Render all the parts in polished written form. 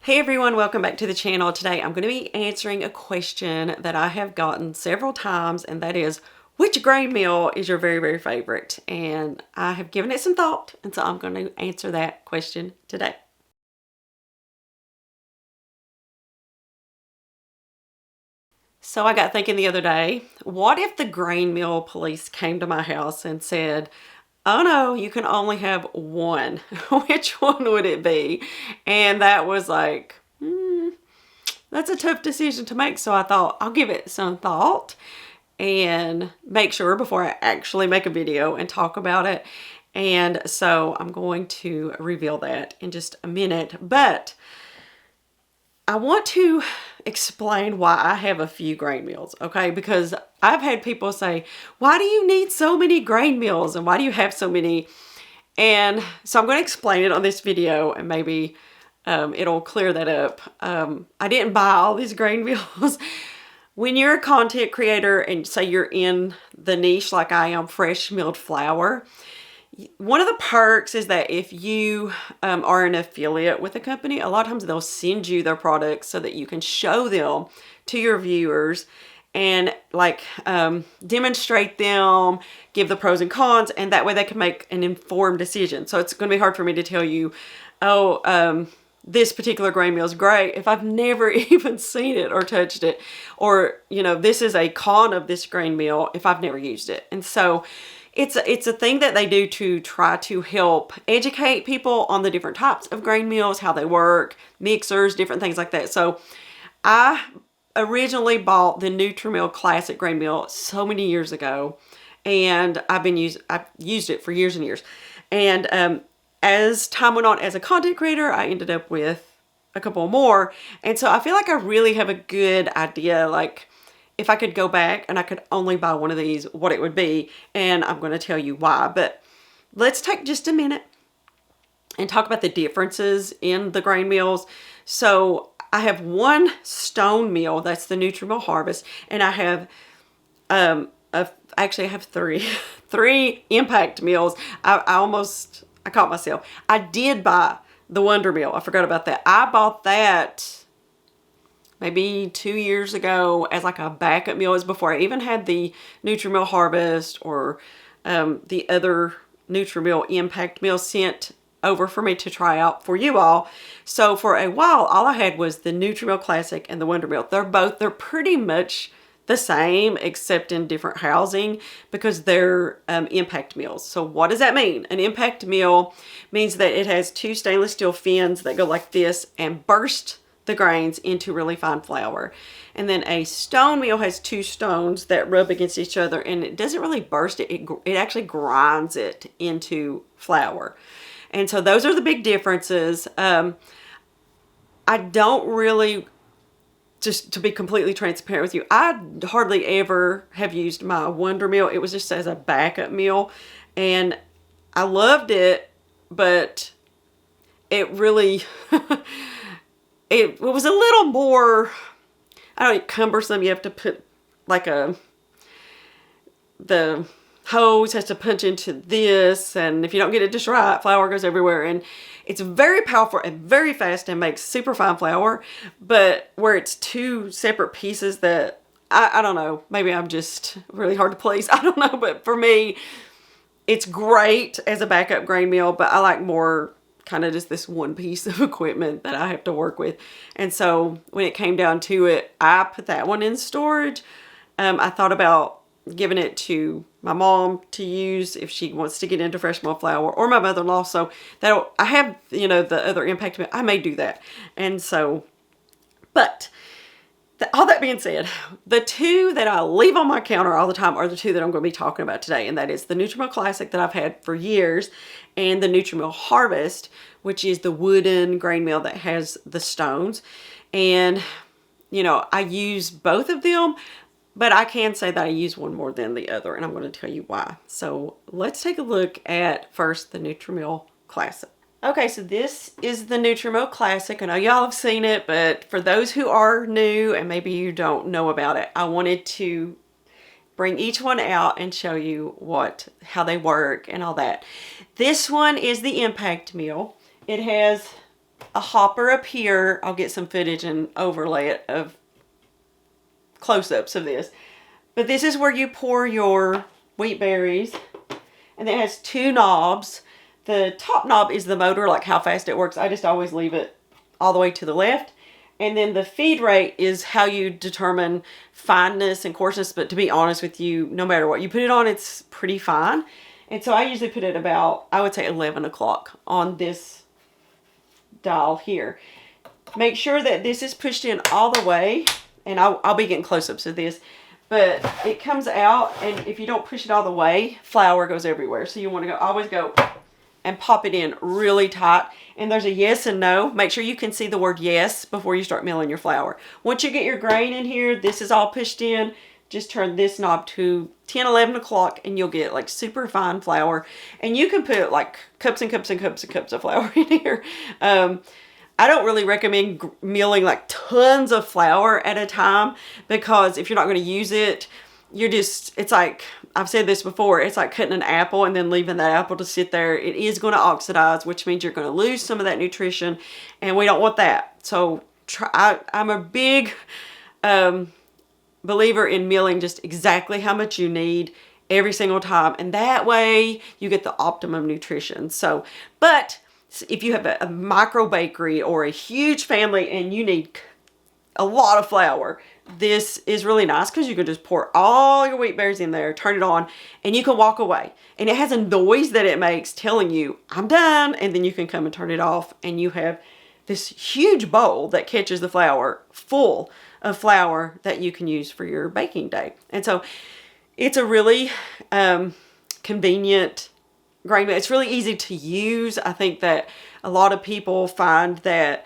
Hey everyone, welcome back to the channel. Today I'm going to be answering a question that I have gotten several times, and that is, which grain meal is your very favorite? And I have given it some thought, and so I'm going to answer that question today. So I got thinking the other day, what if the grain meal police came to my house and said, oh no, you can only have one? Which one would it be? And that was like, that's a tough decision to make. So I thought I'll give it some thought and make sure before I actually make a video and talk about it. And so I'm going to reveal that in just a minute. But I want to explain why I have a few grain meals, okay? Because I've had people say, why do you need so many grain meals? And why do you have so many? And so I'm going to explain it on this video, and maybe it'll clear that up. I didn't buy all these grain meals. When you're a content creator and say you're in the niche like I am, fresh milled flour, one of the perks is that if you are an affiliate with a company, a lot of times they'll send you their products so that you can show them to your viewers and demonstrate them, give the pros and cons, and that way they can make an informed decision. So it's going to be hard for me to tell you, this particular grain meal is great if I've never even seen it or touched it, or this is a con of this grain meal if I've never used it. And so it's a thing that they do to try to help educate people on the different types of grain meals, how they work, mixers, different things like that. So I originally bought the NutriMill Classic grain meal so many years ago, and I've used it for years and years. And as time went on as a content creator, I ended up with a couple more. And so I feel like I really have a good idea, like if I could go back and I could only buy one of these, what it would be. And I'm going to tell you why. But let's take just a minute and talk about the differences in the grain meals. So I have one stone meal, that's the NutriMill Harvest, and I have actually I have three impact meals. I caught myself. I did buy the Wonder Meal. I forgot about that. I bought that maybe 2 years ago as like a backup meal. It was before I even had the NutriMill Harvest or the other NutriMill Impact meal sent over for me to try out for you all. So for a while, all I had was the NutriMill Classic and the Wonder Meal. They're pretty much the same except in different housing because they're impact meals. So what does that mean? An impact meal means that it has two stainless steel fins that go like this and burst the grains into really fine flour. And then a stone meal has two stones that rub against each other, and it doesn't really burst it. It actually grinds it into flour. And so those are the big differences. I don't really, just to be completely transparent with you, I hardly ever have used my Wonder Meal. It was just as a backup meal, and I loved it, but it really, it was a little more, I don't know, cumbersome. You have to put like the hose has to punch into this, and if you don't get it just right, flour goes everywhere. And it's very powerful and very fast and makes super fine flour, but where it's two separate pieces that I don't know, maybe I'm just really hard to please. I don't know, but for me, it's great as a backup grain meal, but I like more kind of just this one piece of equipment that I have to work with. And so when it came down to it, I put that one in storage. I thought about giving it to my mom to use if she wants to get into fresh milled flour, or my mother-in-law. So that I have, the other impact, I may do that. And so, but all that being said, the two that I leave on my counter all the time are the two that I'm going to be talking about today. And that is the NutriMill Classic that I've had for years, and the NutriMill Harvest, which is the wooden grain meal that has the stones. And, I use both of them, but I can say that I use one more than the other, and I'm going to tell you why. So let's take a look at first the NutriMill Classic. Okay, so this is the NutriMill Classic. I know y'all have seen it, but for those who are new and maybe you don't know about it, I wanted to bring each one out and show you how they work and all that. This one is the impact meal. It has a hopper up here. I'll get some footage and overlay it of close-ups of this. But this is where you pour your wheat berries. And it has 2 knobs. The top knob is the motor, like how fast it works. I just always leave it all the way to the left. And then the feed rate is how you determine fineness and coarseness. But to be honest with you, no matter what you put it on, it's pretty fine. And so I usually put it about, I would say 11 o'clock on this dial here. Make sure that this is pushed in all the way. And I'll be getting close-ups of this. But it comes out, and if you don't push it all the way, flour goes everywhere. So you want to always go and pop it in really tight. And there's a yes and no. Make sure you can see the word yes before you start milling your flour. Once you get your grain in here, this is all pushed in. Just turn this knob to 10, 11 o'clock, and you'll get like super fine flour. And you can put like cups and cups and cups and cups of flour in here. I don't really recommend milling like tons of flour at a time, because if you're not going to use it, it's like, I've said this before, it's like cutting an apple and then leaving that apple to sit there. It is going to oxidize, which means you're going to lose some of that nutrition, and we don't want that. So I'm a big believer in milling just exactly how much you need every single time, and that way you get the optimum nutrition. So, but if you have a micro bakery or a huge family and you need a lot of flour, this is really nice, because you can just pour all your wheat berries in there, turn it on, and you can walk away. And it has a noise that it makes telling you, I'm done. And then you can come and turn it off, and you have this huge bowl that catches the flour full of flour that you can use for your baking day. And so it's a really convenient grain mill. It's really easy to use. I think that a lot of people find that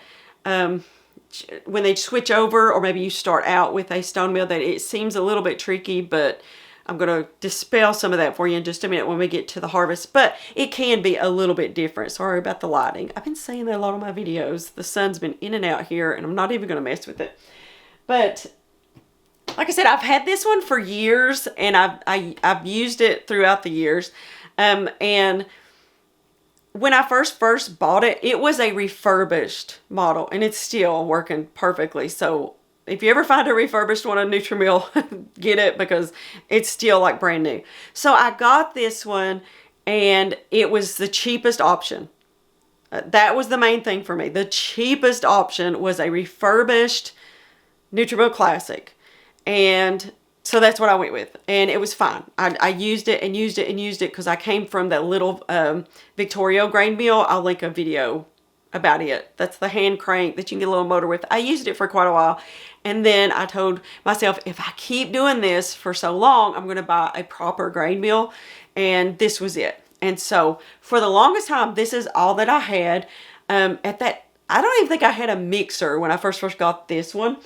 when they switch over, or maybe you start out with a stone mill, that it seems a little bit tricky, but I'm going to dispel some of that for you in just a minute when we get to the harvest. But it can be a little bit different. Sorry about the lighting. I've been saying that a lot of my videos. The sun's been in and out here, and I'm not even going to mess with it. But like I said, I've had this one for years, and I've used it throughout the years. And when I first bought it, it was a refurbished model, and it's still working perfectly. So if you ever find a refurbished one on NutriMill, get it, because it's still like brand new. So I got this one, and it was the cheapest option. That was the main thing for me. The cheapest option was a refurbished NutriMill Classic. And so that's what I went with, and it was fine. I used it and used it and used it, because I came from that little Victorio grain mill. I'll link a video about it. That's the hand crank that you can get a little motor with. I used it for quite a while, and then I told myself, if I keep doing this for so long, I'm going to buy a proper grain mill, and this was it. And so for the longest time, this is all that I had. At that, I don't even think I had a mixer when I first got this one.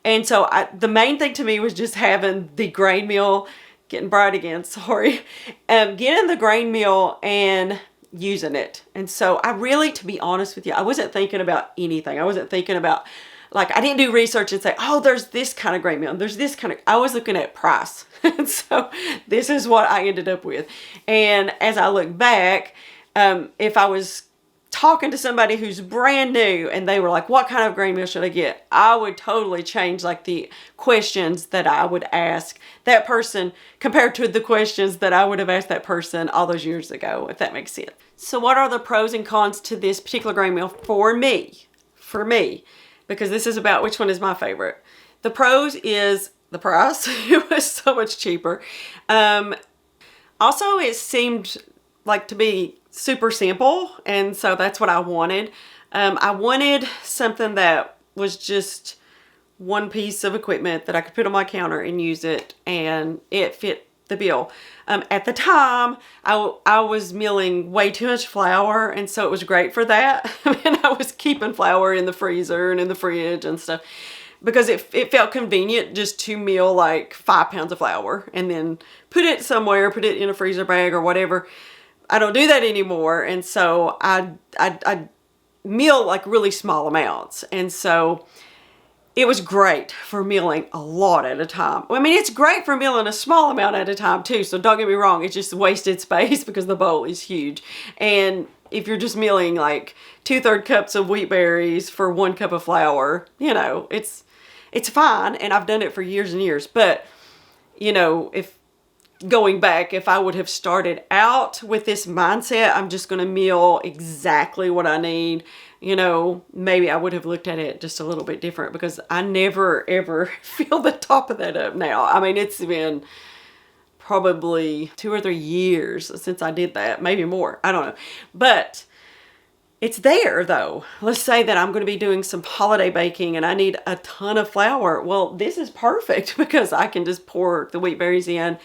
And so the main thing to me was just having the grain mill, getting bright again, sorry, getting the grain mill and using it. And so I really, to be honest with you, I wasn't thinking about anything. I wasn't thinking about, like, I didn't do research and say, oh, there's this kind of grain mill, and there's this kind of, I was looking at price. And so this is what I ended up with. And as I look back, if I was talking to somebody who's brand new and they were like, what kind of grain mill should I get? I would totally change like the questions that I would ask that person compared to the questions that I would have asked that person all those years ago, if that makes sense. So what are the pros and cons to this particular grain mill for me? Because this is about which one is my favorite. The pros is the price. It was so much cheaper. Also, it seemed like to be super simple, and so that's what I wanted. I wanted something that was just one piece of equipment that I could put on my counter and use it, and it fit the bill. At the time, I was milling way too much flour, and so it was great for that. And I was keeping flour in the freezer and in the fridge and stuff, because it felt convenient just to mill like 5 pounds of flour and then put it somewhere, put it in a freezer bag or whatever. I don't do that anymore, and so I mill like really small amounts, and so it was great for milling a lot at a time. I mean, it's great for milling a small amount at a time too, so don't get me wrong, it's just wasted space because the bowl is huge. And if you're just milling like 2/3 cups of wheat berries for 1 cup of flour, you know, it's fine. And I've done it for years and years. But, you know, if going back, if I would have started out with this mindset, I'm just going to mill exactly what I need, you know, maybe I would have looked at it just a little bit different, because I never ever fill the top of that up now. I mean, it's been probably 2 or 3 years since I did that, maybe more, I don't know. But it's there though. Let's say that I'm going to be doing some holiday baking and I need a ton of flour. Well, this is perfect because I can just pour the wheat berries in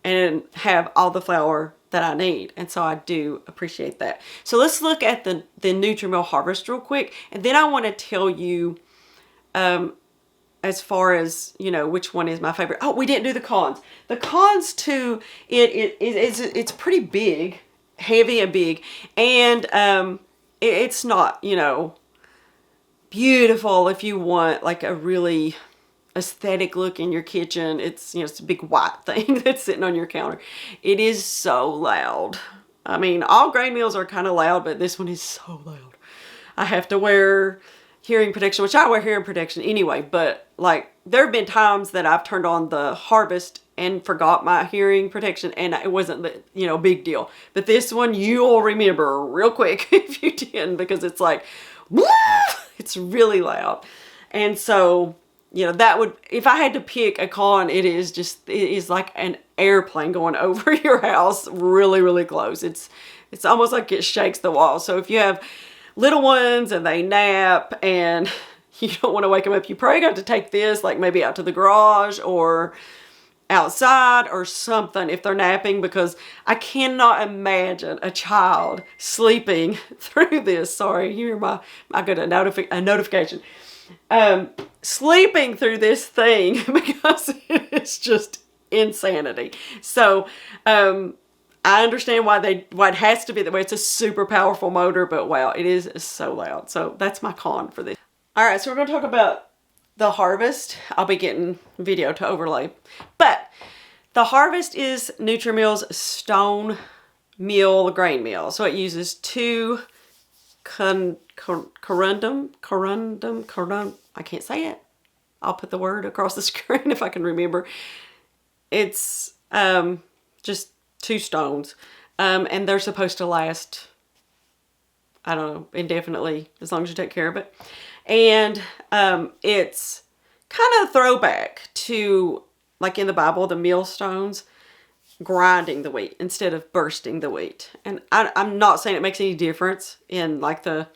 and have all the flour that I need. And so I do appreciate that. So let's look at the NutriMill Harvest real quick. And then I want to tell you, as far as, you know, which one is my favorite. Oh, we didn't do the cons. The cons to it's pretty big, heavy and big. And it's not, you know, beautiful if you want like a really aesthetic look in your kitchen. It's, you know, it's a big white thing that's sitting on your counter. It is so loud. I mean, all grain mills are kind of loud, but this one is so loud. I have to wear hearing protection, which I wear hearing protection anyway, but like there have been times that I've turned on the Harvest and forgot my hearing protection, and it wasn't the, you know, big deal. But this one you'll remember real quick if you didn't, because it's like, woo! It's really loud. And so, you know, that would, if I had to pick a con, it is like an airplane going over your house really, really close. It's almost like it shakes the wall. So if you have little ones and they nap and you don't want to wake them up, you probably got to take this like maybe out to the garage or outside or something if they're napping, because I cannot imagine a child sleeping through this. Sorry, you hear I got a notification. Sleeping through this thing because it's just insanity. So, I understand why it has to be that way. It's a super powerful motor, but wow, it is so loud. So that's my con for this. All right, so we're going to talk about the Harvest. I'll be getting video to overlay. But the Harvest is NutriMill's stone mill grain mill. So it uses 2 corundum, I can't say it. I'll put the word across the screen if I can remember. It's just 2 stones, and they're supposed to last, I don't know, indefinitely, as long as you take care of it. And it's kind of a throwback to, like in the Bible, the millstones grinding the wheat instead of bursting the wheat. And I'm not saying it makes any difference in like the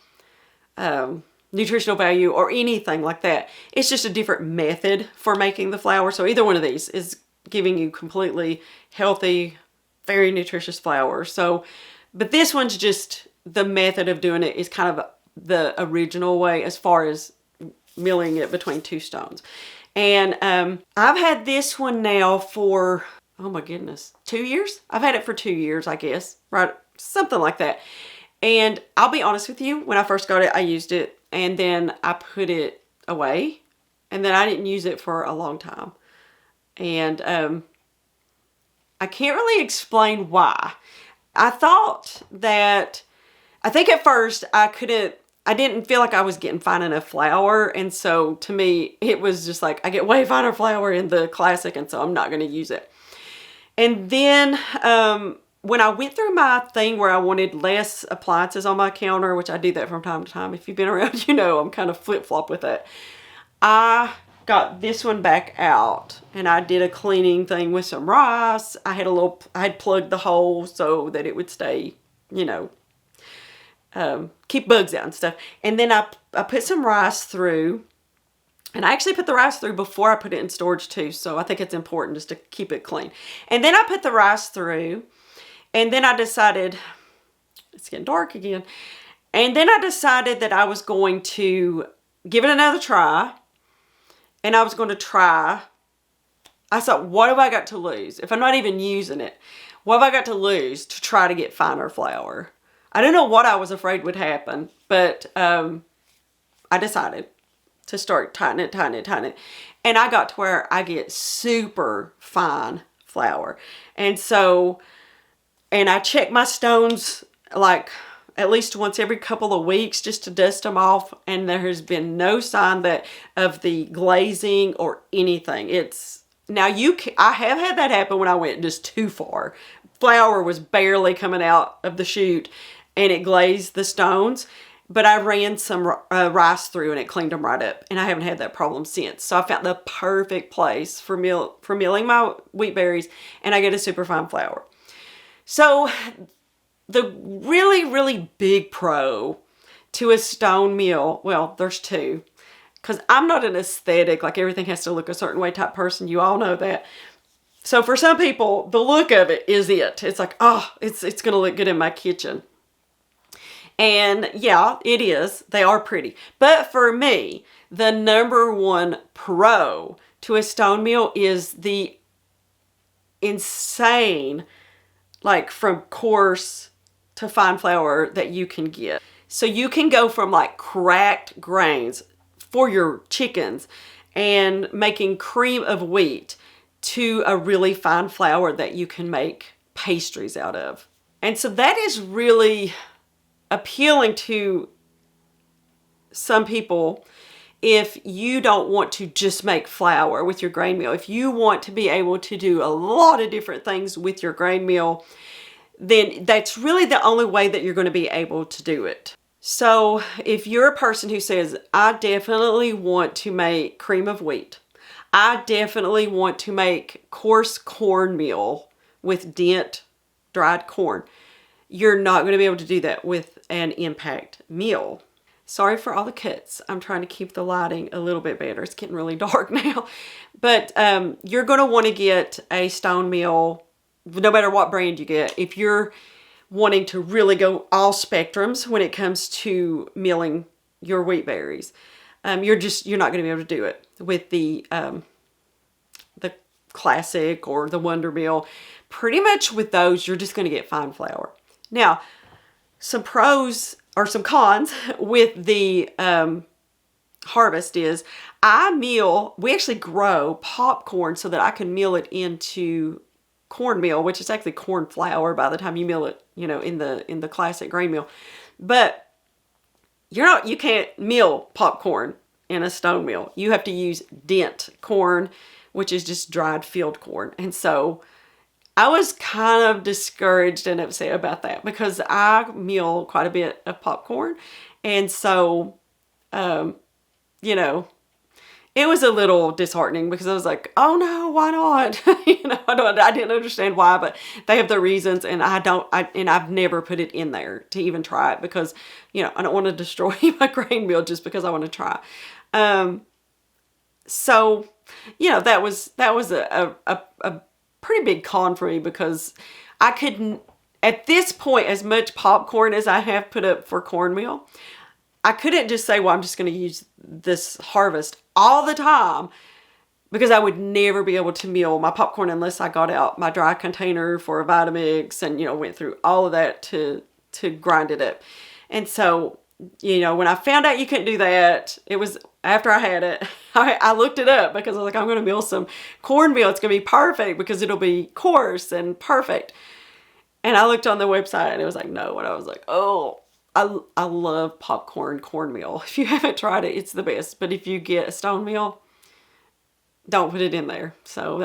nutritional value or anything like that. It's just a different method for making the flour. So either one of these is giving you completely healthy, very nutritious flour. So, but this one's just, the method of doing it is kind of the original way as far as milling it between 2 stones. And I've had this one now for, oh my goodness, 2 years? I've had it for 2 years, I guess, right? Something like that. And I'll be honest with you, when I first got it, I used it and then I put it away, and then I didn't use it for a long time. And I can't really explain why. I thought that, I think at first I didn't feel like I was getting fine enough flour. And so to me, it was just like, I get way finer flour in the Classic, and so I'm not going to use it. And then when I went through my thing where I wanted less appliances on my counter, which I do that from time to time. If you've been around, you know I'm kind of flip-flop with that. I got this one back out and I did a cleaning thing with some rice. I had plugged the hole so that it would stay, you know, keep bugs out and stuff. And then I put some rice through, and I actually put the rice through before I put it in storage too. So I think it's important just to keep it clean. And then I put the rice through, and then I decided, it's getting dark again. And then I decided that I was going to give it another try. And I was going to try, I thought, what have I got to lose? If I'm not even using it, what have I got to lose to try to get finer flour? I don't know what I was afraid would happen, but I decided to start tightening it. And I got to where I get super fine flour. And so, and I check my stones like at least once every couple of weeks just to dust them off, and there has been no sign of the glazing or anything. Now I have had that happen when I went just too far. Flour was barely coming out of the chute and it glazed the stones, but I ran some rice through and it cleaned them right up, and I haven't had that problem since. So I found the perfect place for milling my wheat berries, and I get a super fine flour. So the really, really big pro to a stone mill, well, there's two, because I'm not an aesthetic, like everything has to look a certain way type person. You all know that. So for some people, the look of it is it. It's like, oh, it's going to look good in my kitchen. And yeah, it is. They are pretty. But for me, the number one pro to a stone mill is the insane, like from coarse to fine flour that you can get. So you can go from like cracked grains for your chickens and making cream of wheat to a really fine flour that you can make pastries out of. And so that is really appealing to some people if you don't want to just make flour with your grain mill. If you want to be able to do a lot of different things with your grain mill, then that's really the only way that you're going to be able to do it. So if you're a person who says, I definitely want to make cream of wheat, I definitely want to make coarse cornmeal with dent dried corn, you're not going to be able to do that with an impact mill. Sorry for all the cuts. I'm trying to keep the lighting a little bit better. It's getting really dark now. But you're going to want to get a stone mill, no matter what brand you get. If you're wanting to really go all spectrums when it comes to milling your wheat berries, you're not going to be able to do it with the Classic or the Wonder Mill. Pretty much with those, you're just going to get fine flour. Now, some pros or some cons with the Harvest is we actually grow popcorn so that I can mill it into cornmeal, which is actually corn flour by the time you mill it, in the Classic grain mill. But you can't mill popcorn in a stone mill. You have to use dent corn, which is just dried field corn. And so I was kind of discouraged and upset about that because I mill quite a bit of popcorn. And so, it was a little disheartening because I was like, oh no, why not? I didn't understand why, but they have their reasons, and I've never put it in there to even try it because, I don't want to destroy my grain mill just because I want to try. So, that was a pretty big con for me because I couldn't, at this point, as much popcorn as I have put up for cornmeal, I couldn't just say, well, I'm just going to use this Harvest all the time because I would never be able to mill my popcorn unless I got out my dry container for a Vitamix and, went through all of that to grind it up. And so, when I found out you couldn't do that, it was after I had it, I looked it up because I was like, I'm going to mill some cornmeal. It's going to be perfect because it'll be coarse and perfect. And I looked on the website and it was like, no. And I was like, oh, I love popcorn cornmeal. If you haven't tried it, it's the best. But if you get a stone mill, don't put it in there. So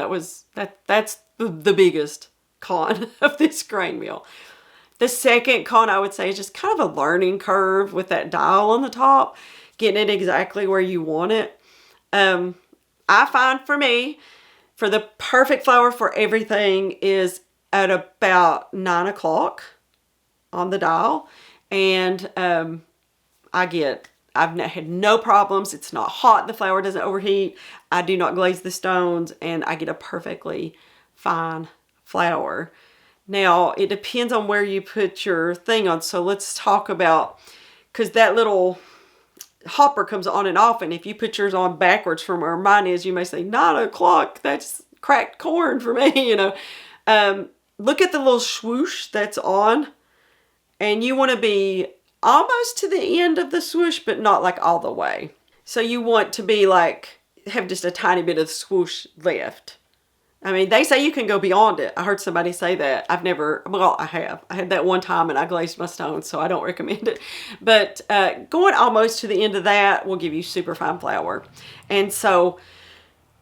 that's the biggest con of this grain mill. The second con I would say is just kind of a learning curve with that dial on the top, getting it exactly where you want it. I find for me, for the perfect flour for everything is at about 9 o'clock on the dial. And I've had no problems. It's not hot. The flour doesn't overheat. I do not glaze the stones, and I get a perfectly fine flour. Now, it depends on where you put your thing on. So let's talk about, because that little hopper comes on and off, and if you put yours on backwards from where mine is, you may say, 9 o'clock, that's cracked corn for me, Look at the little swoosh that's on, and you want to be almost to the end of the swoosh, but not like all the way. So you want to be like, have just a tiny bit of swoosh left. I mean, they say you can go beyond it. I heard somebody say that. I've never, well, I have. I had that one time and I glazed my stones, so I don't recommend it. But going almost to the end of that will give you super fine flour. And so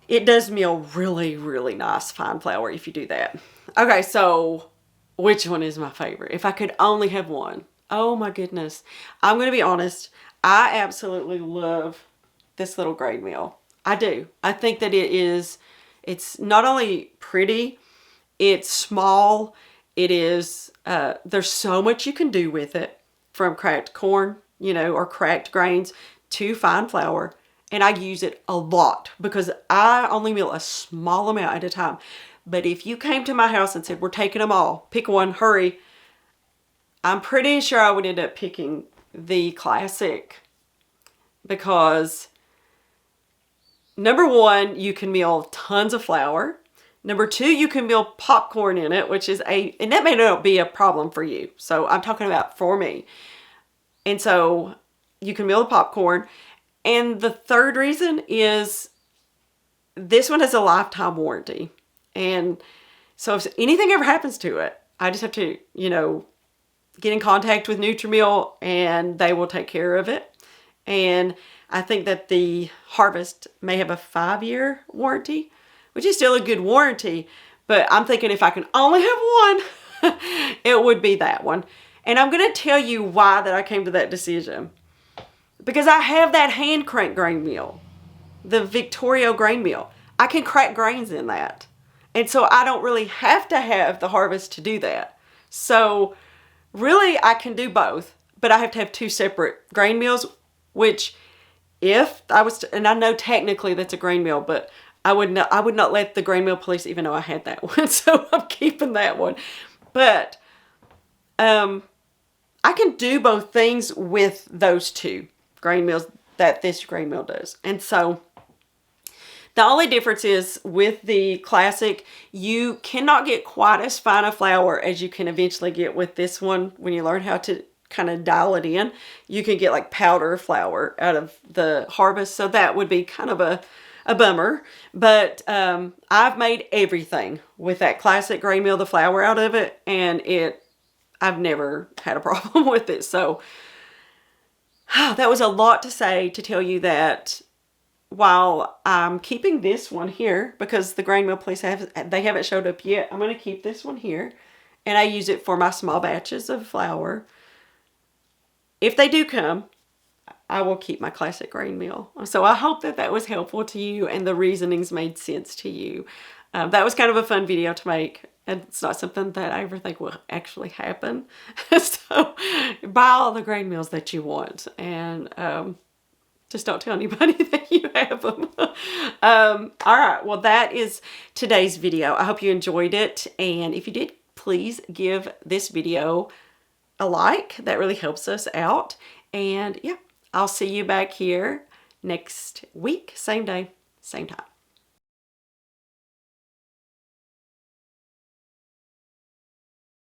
it does meal really, really nice fine flour if you do that. Okay, so which one is my favorite? If I could only have one. Oh my goodness. I'm going to be honest. I absolutely love this little grain meal. I do. I think that it's not only pretty, it's small. It is, there's so much you can do with it, from cracked corn, or cracked grains to fine flour. And I use it a lot because I only meal a small amount at a time. But if you came to my house and said, we're taking them all, pick one, hurry, I'm pretty sure I would end up picking the Classic, because number one, you can meal tons of flour. Number two, you can meal popcorn in it, which is and that may not be a problem for you. So I'm talking about for me. And so you can meal the popcorn. And the third reason is this one has a lifetime warranty. And so if anything ever happens to it, I just have to, get in contact with NutriMill and they will take care of it. And I think that the Harvest may have a 5-year warranty, which is still a good warranty. But I'm thinking if I can only have one, it would be that one. And I'm going to tell you why that I came to that decision. Because I have that hand crank grain mill, the Victorio grain mill. I can crack grains in that. And so I don't really have to have the Harvest to do that. So really I can do both, but I have to have 2 separate grain mills, which if I was to, and I know technically that's a grain mill, but I would not let the grain mill police even know I had that one. So I'm keeping that one. But I can do both things with those 2 grain mills that this grain mill does. And so the only difference is with the Classic, you cannot get quite as fine a flour as you can eventually get with this one. When you learn how to kind of dial it in, you can get like powder flour out of the Harvest. So that would be kind of a bummer. But I've made everything with that Classic grain mill, the flour out of it, and I've never had a problem with it. So that was a lot to say to tell you that while I'm keeping this one here, because the grain mill police they haven't showed up yet, I'm going to keep this one here. And I use it for my small batches of flour. If they do come, I will keep my Classic grain mill. So I hope that was helpful to you and the reasonings made sense to you. That was kind of a fun video to make. And it's not something that I ever think will actually happen. So buy all the grain mills that you want. And just don't tell anybody that you have them. All right. Well, that is today's video. I hope you enjoyed it. And if you did, please give this video a like. That really helps us out. And yeah, I'll see you back here next week. Same day, same time.